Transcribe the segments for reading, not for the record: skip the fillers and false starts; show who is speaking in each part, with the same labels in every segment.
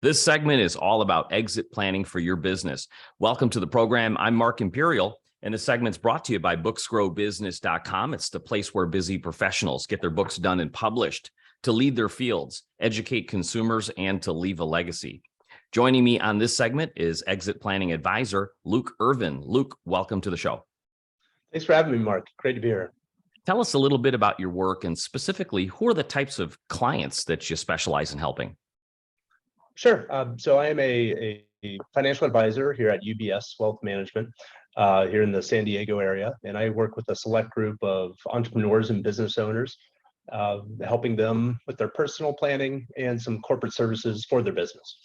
Speaker 1: This segment is all about exit planning for your business. Welcome to the program. I'm Mark Imperial, and this segment's brought to you by booksgrowbusiness.com. It's the place where busy professionals get their books done and published to lead their fields, educate consumers, and to leave a legacy. Joining me on this segment is exit planning advisor Luke Ervin. Luke, welcome to the show.
Speaker 2: Thanks for having me, Mark. Great to be here.
Speaker 1: Tell us a little bit about your work and specifically, who are the types of clients that you specialize in helping?
Speaker 2: Sure. So I am a financial advisor here at UBS Wealth Management here in the San Diego area, and I work with a select group of entrepreneurs and business owners, helping them with their personal planning and some corporate services for their business.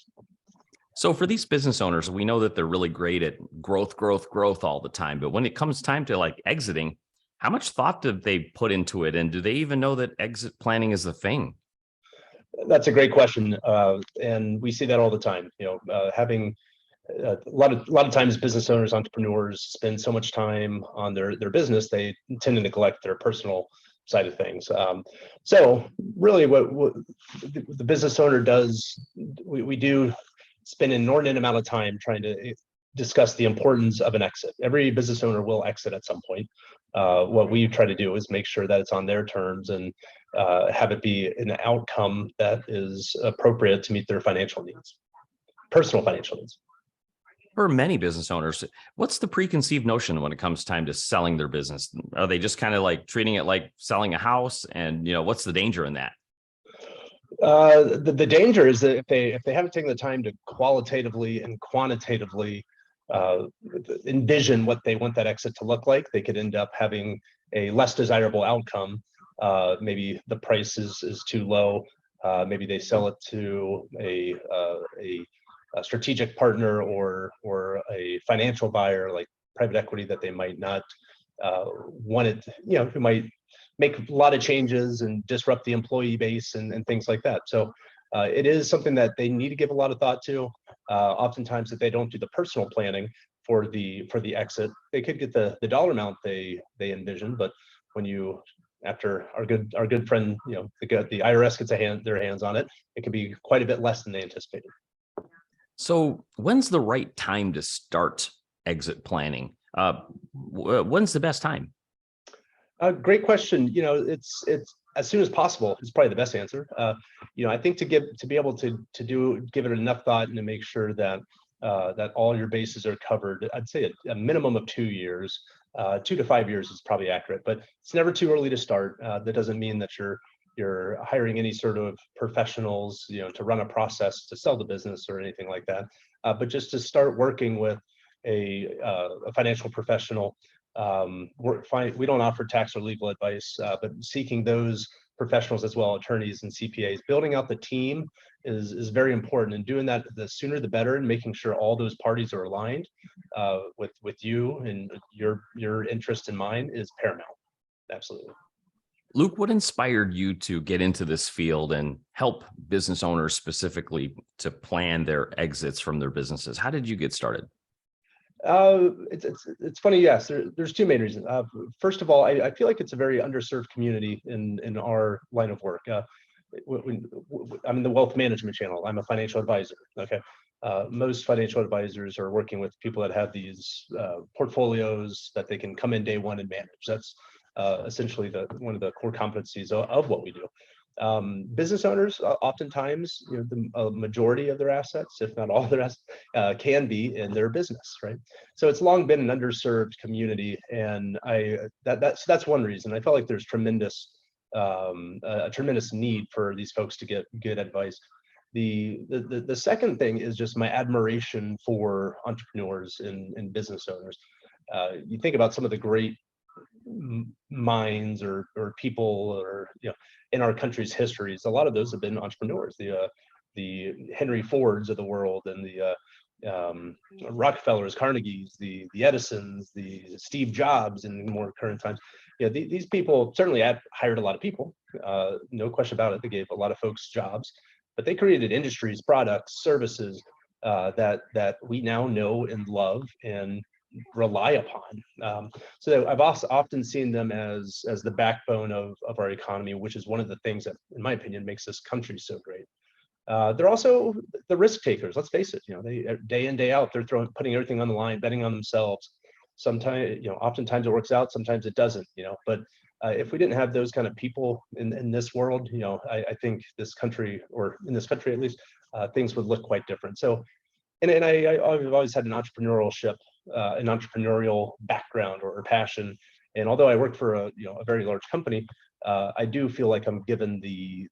Speaker 1: So for these business owners, we know that they're really great at growth all the time, but when it comes time to like exiting, how much thought do they put into it? And do they even know that exit planning is a thing?
Speaker 2: That's a great question, and we see that all the time. Having a lot of times, business owners, entrepreneurs spend so much time on their business, they tend to neglect their personal side of things. So really, what the business owner does, we do spend an inordinate amount of time trying to discuss the importance of an exit. Every business owner will exit at some point. What we try to do is make sure that it's on their terms and have it be an outcome that is appropriate to meet their financial needs, personal financial needs.
Speaker 1: For many business owners, what's the preconceived notion when it comes time to selling their business? Are they just kind of like treating it like selling a house? And what's the danger in that?
Speaker 2: The danger is that if they haven't taken the time to qualitatively and quantitatively envision what they want that exit to look like, they could end up having a less desirable outcome. Maybe the price is too low. Maybe they sell it to a strategic partner or a financial buyer like private equity that they might not want it, who might make a lot of changes and disrupt the employee base and things like that. So it is something that they need to give a lot of thought to. Oftentimes, if they don't do the personal planning for the exit, they could get the dollar amount they envision, but when after our good friend, the IRS gets their hands on it, it can be quite a bit less than they anticipated.
Speaker 1: So when's the right time to start exit planning? When's the best time?
Speaker 2: Great question. It's as soon as possible is probably the best answer. I think to be able to give it enough thought and to make sure that that all your bases are covered, I'd say a minimum of 2 years. 2 to 5 years is probably accurate, but it's never too early to start. That doesn't mean that you're hiring any sort of professionals, to run a process to sell the business or anything like that. But just to start working with a financial professional. We don't offer tax or legal advice, but seeking those professionals as well, attorneys and CPAs, building out the team is very important, and doing that the sooner the better, and making sure all those parties are aligned with you and your interest in mine is paramount. Absolutely.
Speaker 1: Luke, what inspired you to get into this field and help business owners specifically to plan their exits from their businesses? How did you get started?
Speaker 2: It's funny. Yes, there's two main reasons. First of all, I feel like it's a very underserved community in our line of work. I'm in the wealth management channel. I'm a financial advisor. Okay. Most financial advisors are working with people that have these portfolios that they can come in day one and manage. That's essentially one of the core competencies of what we do. Business owners, oftentimes, the majority of their assets, if not all their assets, can be in their business, right? So it's long been an underserved community, and that's one reason. I felt like there's a tremendous need for these folks to get good advice. The second thing is just my admiration for entrepreneurs and business owners. You think about some of the great minds or people or in our country's histories, a lot of those have been entrepreneurs. The Henry Fords of the world, and the Rockefellers, Carnegies, the Edisons, the Steve Jobs in more current times. These people certainly hired a lot of people, no question about it. They gave a lot of folks jobs, but they created industries, products, services that we now know and love and rely upon. So I've also often seen them as the backbone of our economy, which is one of the things that, in my opinion, makes this country so great. They're also the risk takers. Let's face it. They day in, day out, they're putting everything on the line, betting on themselves. Sometimes, oftentimes it works out, sometimes it doesn't. But if we didn't have those kind of people in this world, I think this country, or in this country at least, things would look quite different. So, and I've always had an entrepreneurial background or passion. And although I worked for a very large company, I do feel like I'm given the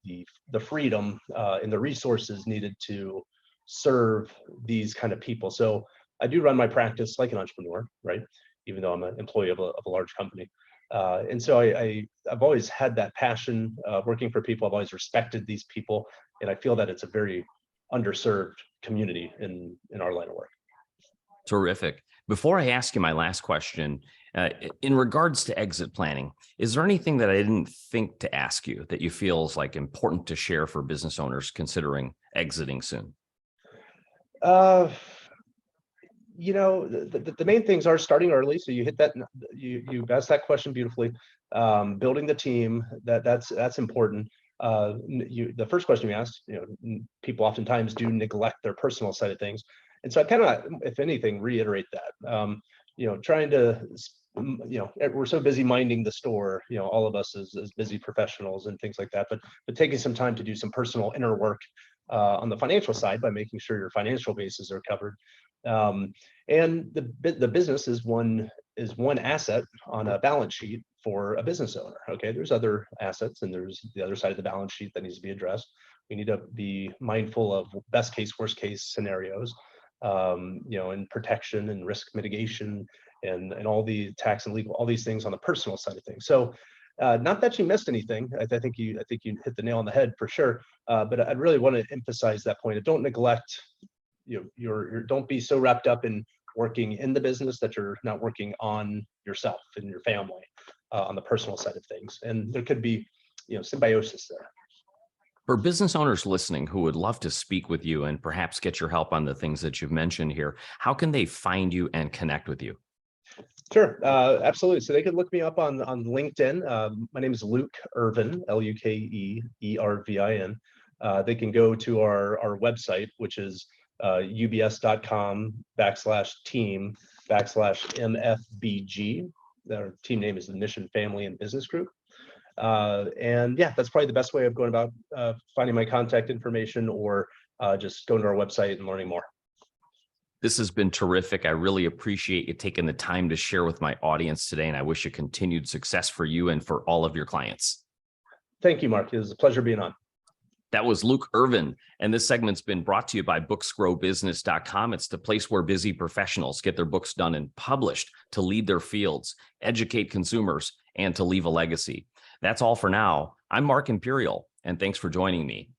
Speaker 2: freedom and the resources needed to serve these kind of people. So I do run my practice like an entrepreneur, right? Even though I'm an employee of a large company. And so I've always had that passion working for people. I've always respected these people, and I feel that it's a very underserved community in our line of work.
Speaker 1: Terrific. Before I ask you my last question, in regards to exit planning, is there anything that I didn't think to ask you that you feel is like important to share for business owners considering exiting soon?
Speaker 2: The main things are starting early. So you hit that, you asked that question beautifully. Building the team, that's important. The first question you asked, people oftentimes do neglect their personal side of things. And so I kind of, if anything, reiterate that, trying to, we're so busy minding the store, all of us as busy professionals and things like that, but taking some time to do some personal inner work on the financial side by making sure your financial bases are covered. And the business is one asset on a balance sheet for a business owner. Okay, there's other assets, and there's the other side of the balance sheet that needs to be addressed. We need to be mindful of best case, worst case scenarios, and protection and risk mitigation and all the tax and legal, all these things on the personal side of things. So not that you missed anything. I think you hit the nail on the head for sure. But I'd really want to emphasize that point. Don't neglect, don't be so wrapped up in working in the business that you're not working on yourself and your family on the personal side of things. And there could be, symbiosis there.
Speaker 1: For business owners listening who would love to speak with you and perhaps get your help on the things that you've mentioned here, how can they find you and connect with you?
Speaker 2: Sure, absolutely. So they could look me up on LinkedIn. My name is Luke Ervin, LukeErvin. They can go to our website, which is ubs.com/team/MFBG. Our team name is the Mission Family and Business Group. And yeah, that's probably the best way of going about finding my contact information, or just going to our website and learning more.
Speaker 1: This has been terrific. I really appreciate you taking the time to share with my audience today, and I wish you continued success for you and for all of your clients.
Speaker 2: Thank you, Mark. It was a pleasure being on.
Speaker 1: That was Luke Ervin, and this segment's been brought to you by booksgrowbusiness.com. It's the place where busy professionals get their books done and published to lead their fields, educate consumers, and to leave a legacy. That's all for now. I'm Mark Imperial, and thanks for joining me.